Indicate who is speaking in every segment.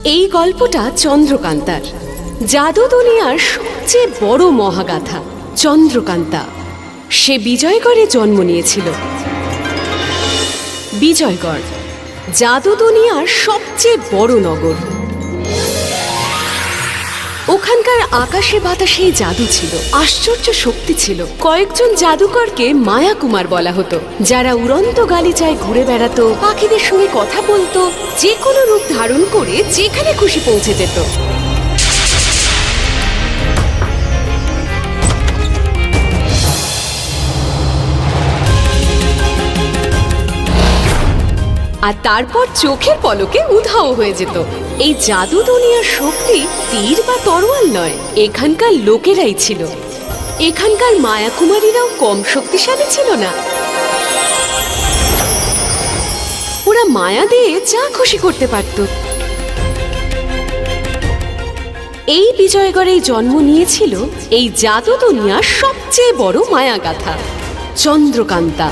Speaker 1: এই গল্পটা চন্দ্রকান্তার। জাদু দুনিয়ার সবচেয়ে বড় মহাগাথা চন্দ্রকান্তা। সে বিজয়গড়ে জন্ম নিয়েছিল। বিজয়গড় জাদু দুনিয়ার সবচেয়ে বড় নগর। ওখানকার আকাশে বাতাসে জাদু ছিল, আশ্চর্য শক্তি ছিল। কয়েকজন জাদুকরকে মায়াকুমার বলা হতো, যারা উড়ন্ত গালিচায় ঘুরে বেড়াতো, পাখিদের সঙ্গে কথা বলতো, যে কোনো রূপ ধারণ করে যেখানে খুশি পৌঁছে যেত। আর তারপর চোখের পলকে উধাও হয়ে যেত। এই জাদু দুনিয়ার শক্তি তীর বা তরোয়াল নয়, এখানকার লোকেরাই ছিল। এখানকার মায়াকুমারীরাও কম শক্তিশালী ছিল না। ওরা মায়া দিয়ে যা খুশি করতে পারত। এই বিজয়গড়েই জন্ম নিয়েছিল এই জাদু দুনিয়ার সবচেয়ে বড় মায়াগাথা চন্দ্রকান্তা।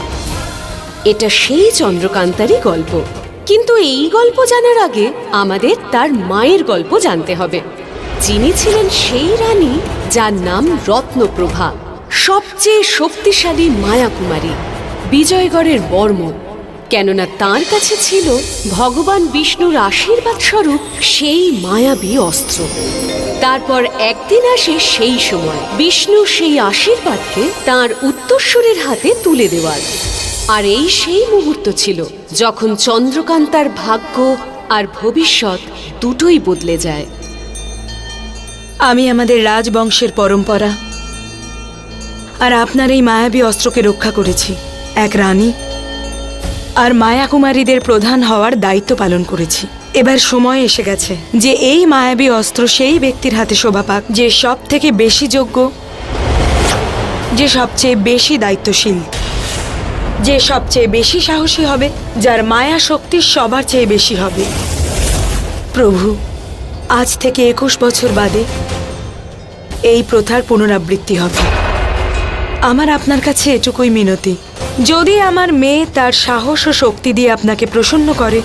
Speaker 1: এটা সেই চন্দ্রকান্তারই গল্প। কিন্তু এই গল্প জানার আগে আমাদের তার মায়ের গল্প জানতে হবে, যিনি ছিলেন সেই রানী যার নাম রত্নপ্রভা, সবচেয়ে শক্তিশালী মায়াকুমারী, বিজয়গড়ের বর্ম। কেননা তার কাছে ছিল ভগবান বিষ্ণুর আশীর্বাদ স্বরূপ সেই মায়াবী অস্ত্র। তারপর একদিন আসে সেই সময়, বিষ্ণু সেই আশীর্বাদকে তার উত্তরসূরির হাতে তুলে দেওয়ার। আর এই সেই মুহূর্ত ছিল যখন চন্দ্রকান্তার ভাগ্য আর ভবিষ্যৎ দুটোই বদলে যায়।
Speaker 2: আমি আমাদের রাজবংশের পরম্পরা আর আপনার এই মায়াবী অস্ত্রকে রক্ষা করেছি। এক রানী আর মায়াকুমারীদের প্রধান হওয়ার দায়িত্ব পালন করেছি। এবার সময় এসে গেছে যে এই মায়াবী অস্ত্র সেই ব্যক্তির হাতে শোভা পাক, যে সব থেকে বেশি যোগ্য, যে সবচেয়ে বেশি দায়িত্বশীল, যে সবচেয়ে বেশি সাহসী হবে, যার মায়া শক্তি সবার চেয়ে বেশি হবে। প্রভু, আজ থেকে 21 বছর বাদে এই প্রথার পুনরাবৃত্তি হবে। আমার আপনার কাছে এটুকুই মিনতি, যদি আমার মেয়ে তার সাহস ও শক্তি দিয়ে আপনাকে প্রসন্ন করে,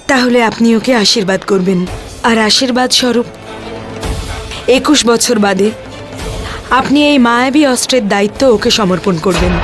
Speaker 2: তাহলে আপনি ওকে আশীর্বাদ করবেন। আর আশীর্বাদ স্বরূপ 21 বছর বাদে আপনি এই মায়াবী অস্ত্রের দায়িত্ব ওকে সমর্পণ করবেন।